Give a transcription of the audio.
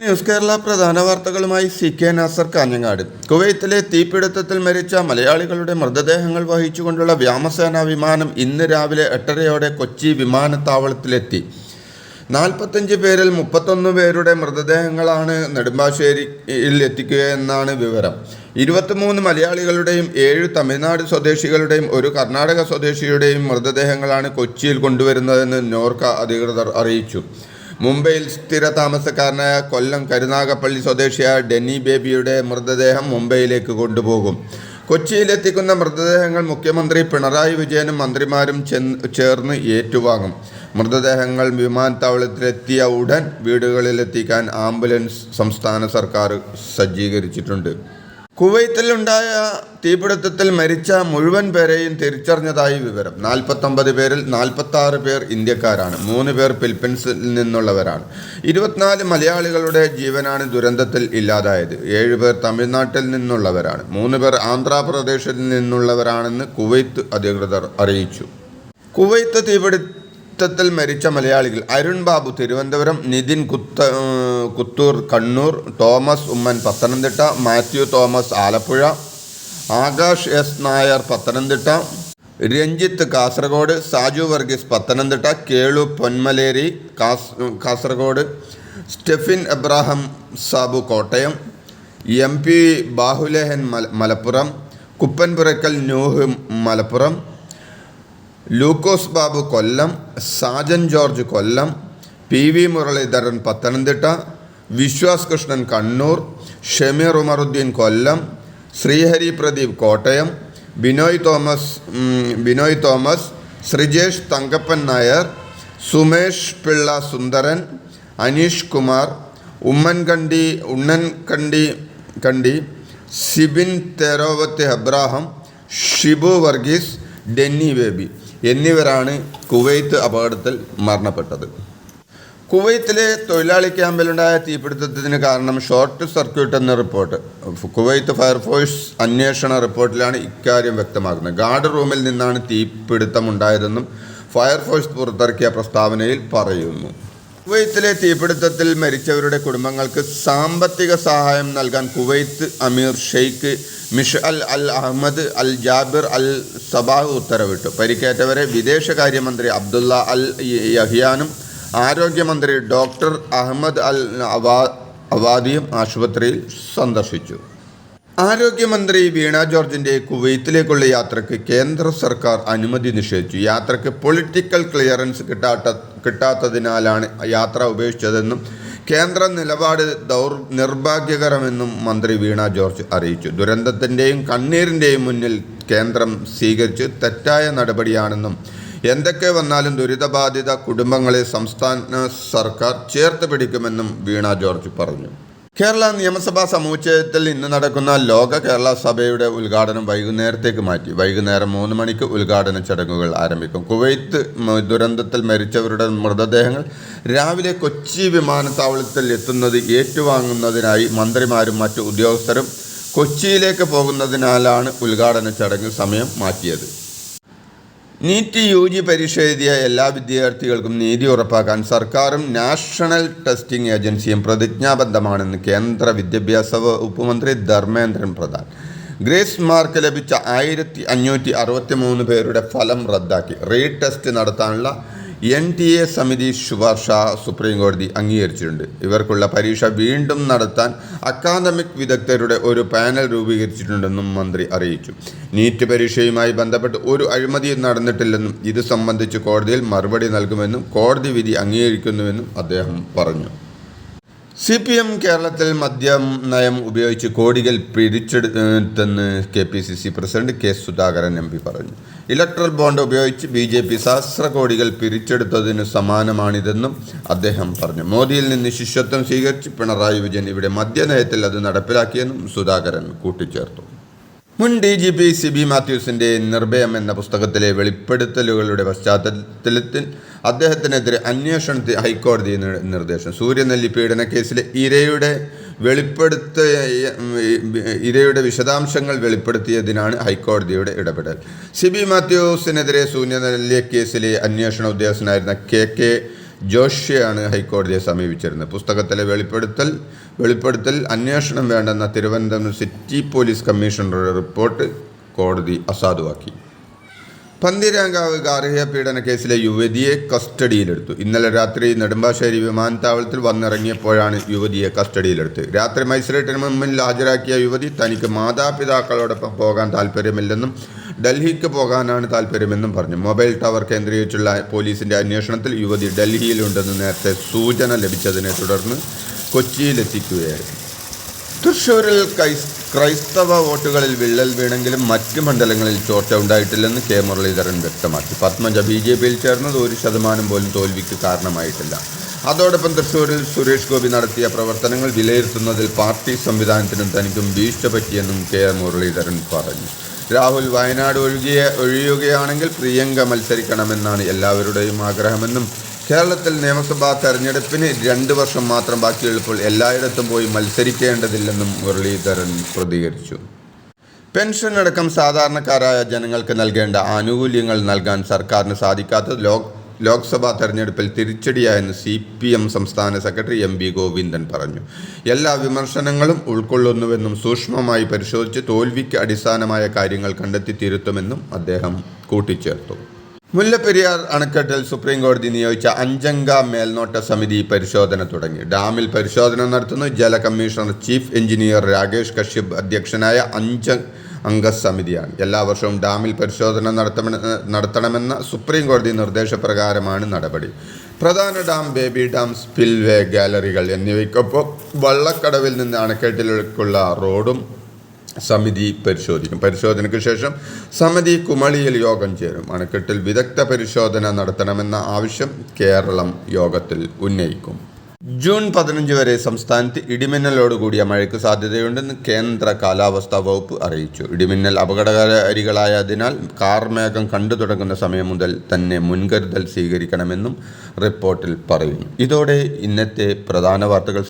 News Kerala പ്രധാന വാർത്തകളുമായി CK Nasar Kanhangad. കുവൈത്തിലെ തീപിടുത്തത്തിൽ മരിച്ച മലയാളികളുടെ മൃതദേഹങ്ങൾ വഹിച്ചുകൊണ്ടുള്ള വ്യോമസേനാ വിമാനം ഇന്ന് രാവിലെ 8:30 കൊച്ചി വിമാനത്താവളത്തിലെത്തി. 45 പേരിൽ 31 പേരുടെ മൃതദേഹങ്ങളാണ് നെടുമ്പാശ്ശേരിയിൽ എത്തിക്കുകയെന്നാണ് വിവരം. 23 മലയാളികളുടെയും 7 തമിഴ്നാട് സ്വദേശികളുടെയും 1 കർണാടക സ്വദേശിയുടെയും മൃതദേഹങ്ങളാണ് കൊച്ചിയിൽ കൊണ്ടുവരുന്നതെന്ന് നോർക്ക അധികൃതർ അറിയിച്ചു. മുംബൈയിൽ സ്ഥിര താമസക്കാരനായ കൊല്ലം കരുനാഗപ്പള്ളി സ്വദേശിയായ ഡെന്നി ബേബിയുടെ മൃതദേഹം മുംബൈയിലേക്ക് കൊണ്ടുപോകും. കൊച്ചിയിലെത്തിക്കുന്ന മൃതദേഹങ്ങൾ മുഖ്യമന്ത്രി പിണറായി വിജയനും മന്ത്രിമാരും ചേർന്ന് ഏറ്റുവാങ്ങും. മൃതദേഹങ്ങൾ വിമാനത്താവളത്തിലെത്തിയ ഉടൻ വീടുകളിലെത്തിക്കാൻ ആംബുലൻസ് സംസ്ഥാന സർക്കാർ സജ്ജീകരിച്ചിട്ടുണ്ട്. കുവൈത്തിലുണ്ടായ തീപിടുത്തത്തിൽ മരിച്ച മുഴുവൻ പേരെയും തിരിച്ചറിഞ്ഞതായി വിവരം. 49 പേരിൽ 46 പേർ ഇന്ത്യക്കാരാണ്. 3 പേർ ഫിലിപ്പീൻസിൽ നിന്നുള്ളവരാണ്. 24 മലയാളികളുടെ ജീവനാണ് ദുരന്തത്തിൽ ഇല്ലാതായത്. 7 പേർ തമിഴ്നാട്ടിൽ നിന്നുള്ളവരാണ്. 3 പേർ ആന്ധ്രാപ്രദേശിൽ നിന്നുള്ളവരാണെന്ന് കുവൈത്ത് അധികൃതർ അറിയിച്ചു. കുവൈത്ത് തീപിടുത്തത്തിൽ മരിച്ച മലയാളികൾ: Arun Babu Thiruvananthapuram, Nithin Kuthur Kannur, Thomas Oommen Pathanamthitta, Mathew Thomas Alappuzha, Akash S Nair Pathanamthitta, Ranjith Kasaragod, Saju Varghese Pathanamthitta, Kelu Ponmaleri Kasaragod, Stefin Abraham Sabu Kottayam, MP Bahuleyan Malappuram, Kuppanpurakkal Nooh Malappuram, Lukose Babu Kollam, Sajan George Kollam, PV Muraleedharan Pathanamthitta, Viswas Krishnan Kannur, Shameer Umaruddin Kollam, Sreehari Pradeep Kottayam, Binoy Thomas, Sreejesh Thankappan Nair, Sumesh Pillai Sundaran, Aneesh Kumar, Unnankandi, Sibin Therovath എബ്രാഹിം, ഷിബു വർഗീസ്, ഡെന്നി ബേബി എന്നിവരാണ് കുവൈത്ത് അപകടത്തിൽ മരണപ്പെട്ടത്. കുവൈത്തിലെ തൊഴിലാളി ക്യാമ്പിലുണ്ടായ തീപിടുത്തത്തിന് കാരണം ഷോർട്ട് സർക്യൂട്ട് എന്ന റിപ്പോർട്ട്. കുവൈത്ത് ഫയർഫോഴ്സ് അന്വേഷണ റിപ്പോർട്ടിലാണ് ഇക്കാര്യം വ്യക്തമാക്കുന്നത്. ഗാർഡ് റൂമിൽ നിന്നാണ് തീപിടുത്തമുണ്ടായതെന്നും ഫയർഫോഴ്സ് പുറത്തിറക്കിയ പ്രസ്താവനയിൽ പറയുന്നു. കുവൈത്തിലെ തീപിടുത്തത്തിൽ മരിച്ചവരുടെ കുടുംബങ്ങൾക്ക് സാമ്പത്തിക സഹായം നൽകാൻ കുവൈത്ത് അമീർ ഷെയ്ഖ് മിഷ്അൽ അൽ അഹമ്മദ് അൽ ജാബിർ അൽ സബാഹ് ഉത്തരവിട്ടു. പരിക്കേറ്റവരെ വിദേശകാര്യമന്ത്രി അബ്ദുള്ള അൽ യഹിയാനും ആരോഗ്യമന്ത്രി ഡോക്ടർ അഹമ്മദ് അൽ അവാദിയും ആശുപത്രിയിൽ സന്ദർശിച്ചു. ആരോഗ്യമന്ത്രി വീണ ജോർജിൻ്റെ കുവൈത്തിലേക്കുള്ള യാത്രയ്ക്ക് കേന്ദ്ര സർക്കാർ അനുമതി നിഷേധിച്ചു. യാത്രയ്ക്ക് പൊളിറ്റിക്കൽ ക്ലിയറൻസ് കിട്ടാത്തതിനാലാണ് യാത്ര ഉപേക്ഷിച്ചതെന്നും കേന്ദ്ര നിലപാട് നിർഭാഗ്യകരമെന്നും മന്ത്രി വീണ ജോർജ് അറിയിച്ചു. ദുരന്തത്തിൻ്റെയും കണ്ണീരിൻ്റെയും മുന്നിൽ കേന്ദ്രം സ്വീകരിച്ച് തെറ്റായ നടപടിയാണെന്നും എന്തൊക്കെ വന്നാലും ദുരിതബാധിത കുടുംബങ്ങളെ സംസ്ഥാന സർക്കാർ ചേർത്ത് പിടിക്കുമെന്നും വീണ ജോർജ് പറഞ്ഞു. കേരള നിയമസഭാ സമുച്ചയത്തിൽ ഇന്ന് നടക്കുന്ന ലോക കേരള സഭയുടെ ഉദ്ഘാടനം വൈകുന്നേരത്തേക്ക് മാറ്റി. വൈകുന്നേരം 3 മണിക്ക് ഉദ്ഘാടന ചടങ്ങുകൾ ആരംഭിക്കും. കുവൈത്ത് ദുരന്തത്തിൽ മരിച്ചവരുടെ മൃതദേഹങ്ങൾ രാവിലെ കൊച്ചി വിമാനത്താവളത്തിൽ എത്തുന്നത് ഏറ്റുവാങ്ങുന്നതിനായി മന്ത്രിമാരും മറ്റു ഉദ്യോഗസ്ഥരും കൊച്ചിയിലേക്ക് പോകുന്നതിനാലാണ് ഉദ്ഘാടന ചടങ്ങ് സമയം മാറ്റിയത്. നീറ്റ് UG പരീക്ഷ എഴുതിയ എല്ലാ വിദ്യാർത്ഥികൾക്കും നീതി ഉറപ്പാക്കാൻ സർക്കാരും നാഷണൽ ടെസ്റ്റിംഗ് ഏജൻസിയും പ്രതിജ്ഞാബദ്ധമാണെന്ന് കേന്ദ്ര വിദ്യാഭ്യാസ വകുപ്പ് മന്ത്രി ധർമ്മേന്ദ്ര പ്രധാൻ. ഗ്രേസ് മാർക്ക് ലഭിച്ച 1563 പേരുടെ ഫലം റദ്ദാക്കി. റീടെസ്റ്റ് നടത്താനുള്ള NTA സമിതി ശുപാർശ സുപ്രീം കോടതി അംഗീകരിച്ചിട്ടുണ്ട്. ഇവർക്കുള്ള പരീക്ഷ വീണ്ടും നടത്താൻ അക്കാദമിക് വിദഗ്ധരുടെ ഒരു പാനൽ രൂപീകരിച്ചിട്ടുണ്ടെന്നും മന്ത്രി അറിയിച്ചു. നീറ്റ് പരീക്ഷയുമായി ബന്ധപ്പെട്ട് ഒരു അഴിമതിയും നടന്നിട്ടില്ലെന്നും ഇത് സംബന്ധിച്ച് കോടതിയിൽ മറുപടി നൽകുമെന്നും കോടതി വിധി അംഗീകരിക്കുന്നുവെന്നും അദ്ദേഹം പറഞ്ഞു. CPM കേരളത്തിൽ മദ്യം നയം ഉപയോഗിച്ച് കോടികൾ പിരിച്ചെടുത്തെന്ന് KPCC president K Sudhakaran MP പറഞ്ഞു. ഇലക്ട്രൽ ബോണ്ട് ഉപയോഗിച്ച് BJP സഹസ്രകോടികൾ പിരിച്ചെടുത്തതിന് സമാനമാണിതെന്നും അദ്ദേഹം പറഞ്ഞു. മോദിയിൽ നിന്ന് ശിഷ്യത്വം സ്വീകരിച്ച് പിണറായി വിജയൻ ഇവിടെ മദ്യനയത്തിൽ അത് നടപ്പിലാക്കിയെന്നും സുധാകരൻ കൂട്ടിച്ചേർത്തു. മുൻ DGP CB മാത്യൂസിൻ്റെ നിർഭയം എന്ന പുസ്തകത്തിലെ വെളിപ്പെടുത്തലുകളുടെ പശ്ചാത്തലത്തിൽ അദ്ദേഹത്തിനെതിരെ അന്വേഷണത്തിന് ഹൈക്കോടതി നിർദ്ദേശം. സൂര്യനെല്ലി പീഡന കേസിലെ ഇരയുടെ വിശദാംശങ്ങൾ വെളിപ്പെടുത്തിയതിനാണ് ഹൈക്കോടതിയുടെ ഇടപെടൽ. CB മാത്യൂസിനെതിരെ സൂര്യനെല്ലി കേസിലെ അന്വേഷണ ഉദ്യോഗസ്ഥനായിരുന്ന KK ജോഷിയാണ് ഹൈക്കോടതിയെ സമീപിച്ചിരുന്നത്. പുസ്തകത്തിലെ വെളിപ്പെടുത്തൽ അന്വേഷണം വേണ്ടെന്ന തിരുവനന്തപുരം സിറ്റി പോലീസ് കമ്മീഷണറുടെ റിപ്പോർട്ട് കോടതി അസാധുവാക്കി. പന്തീരാങ്കാവ് ഗാർഹിക പീഡന കേസിലെ യുവതിയെ കസ്റ്റഡിയിലെടുത്തു. ഇന്നലെ രാത്രി നെടുമ്പാശ്ശേരി വിമാനത്താവളത്തിൽ വന്നിറങ്ങിയപ്പോഴാണ് യുവതിയെ കസ്റ്റഡിയിലെടുത്തത്. രാത്രി മജിസ്ട്രേറ്റിന് മുമ്പിൽ ഹാജരാക്കിയ യുവതി തനിക്ക് മാതാപിതാക്കളോടൊപ്പം പോകാൻ താല്പര്യമില്ലെന്നും ഡൽഹിക്ക് പോകാനാണ് താല്പര്യമെന്നും പറഞ്ഞു. മൊബൈൽ ടവർ കേന്ദ്രീകരിച്ചുള്ള പോലീസിന്റെ അന്വേഷണത്തിൽ യുവതി ഡൽഹിയിലുണ്ടെന്ന് നേരത്തെ സൂചന ലഭിച്ചതിനെ തുടർന്ന് കൊച്ചിയിലെത്തിക്കുകയായിരുന്നു. തൃശ്ശൂരിൽ ക്രൈസ്തവ വോട്ടുകളിൽ വിള്ളൽ വീണെങ്കിലും മറ്റ് മണ്ഡലങ്ങളിൽ ചോർച്ച ഉണ്ടായിട്ടില്ലെന്ന് കെ മുരളീധരൻ വ്യക്തമാക്കി. പത്മജ BJPയിൽ ചേർന്നത് 1% പോലും തോൽവിക്ക് കാരണമായിട്ടില്ല. അതോടൊപ്പം തൃശ്ശൂരിൽ സുരേഷ് ഗോപി നടത്തിയ പ്രവർത്തനങ്ങൾ വിലയിരുത്തുന്നതിൽ പാർട്ടി സംവിധാനത്തിനും തനിക്കും വീഴ്ച പറ്റിയെന്നും കെ മുരളീധരൻ പറഞ്ഞു. രാഹുൽ വയനാട് ഒഴിയുകയാണെങ്കിൽ പ്രിയങ്ക മത്സരിക്കണമെന്നാണ് എല്ലാവരുടെയും ആഗ്രഹമെന്നും കേരളത്തിൽ നിയമസഭാ തെരഞ്ഞെടുപ്പിന് 2 വർഷം മാത്രം ബാക്കിയുള്ളപ്പോൾ എല്ലായിടത്തും പോയി മത്സരിക്കേണ്ടതില്ലെന്നും മുരളീധരൻ പ്രതികരിച്ചു. പെൻഷൻ അടക്കം സാധാരണക്കാരായ ജനങ്ങൾക്ക് നൽകേണ്ട ആനുകൂല്യങ്ങൾ നൽകാൻ സർക്കാരിന് സാധിക്കാത്തത് ലോക്സഭാ തെരഞ്ഞെടുപ്പിൽ തിരിച്ചടിയായെന്ന് CPM സംസ്ഥാന സെക്രട്ടറി MV ഗോവിന്ദൻ പറഞ്ഞു. എല്ലാ വിമർശനങ്ങളും ഉൾക്കൊള്ളുന്നുവെന്നും സൂക്ഷ്മമായി പരിശോധിച്ച് തോൽവിക്ക് അടിസ്ഥാനമായ കാര്യങ്ങൾ കണ്ടെത്തി തിരുത്തുമെന്നും അദ്ദേഹം കൂട്ടിച്ചേർത്തു. മുല്ലപ്പെരിയാർ അണക്കെട്ടിൽ സുപ്രീം കോടതി നിയോഗിച്ച 5-അംഗ മേൽനോട്ട സമിതി പരിശോധന തുടങ്ങി. ഡാമിൽ പരിശോധന നടത്തുന്ന ജല commissioner chief engineer Rakesh Kashyap അധ്യക്ഷനായ 5-അംഗ സമിതിയാണ്. എല്ലാ വർഷവും ഡാമിൽ പരിശോധന നടത്തണമെന്ന സുപ്രീം കോടതി നിർദ്ദേശപ്രകാരമാണ് നടപടി. പ്രധാന ഡാം, ബേബി ഡാം, സ്പിൽവേ, ഗാലറികൾ എന്നിവയ്ക്കൊപ്പം വള്ളക്കടവിൽ നിന്ന് അണക്കെട്ടിലേക്കുള്ള റോഡും സമിതി പരിശോധിക്കും. പരിശോധനയ്ക്ക് ശേഷം സമിതി കുമളിയിൽ യോഗം ചേരും. അണക്കെട്ടിൽ വിദഗ്ധ പരിശോധന നടത്തണമെന്ന ആവശ്യം കേരളം യോഗത്തിൽ ഉന്നയിക്കും. ജൂൺ 15 വരെ സംസ്ഥാനത്ത് ഇടിമിന്നലോടുകൂടിയ മഴയ്ക്ക് സാധ്യതയുണ്ടെന്ന് കേന്ദ്ര കാലാവസ്ഥാ വകുപ്പ് അറിയിച്ചു. ഇടിമിന്നൽ അപകടകാരികളായതിനാൽ കാർമേഘം കണ്ടു തുടങ്ങുന്ന സമയം മുതൽ തന്നെ മുൻകരുതൽ സ്വീകരിക്കണമെന്നും റിപ്പോർട്ടിൽ പറയുന്നു. ഇതോടെ ഇന്നത്തെ പ്രധാന വാർത്തകൾ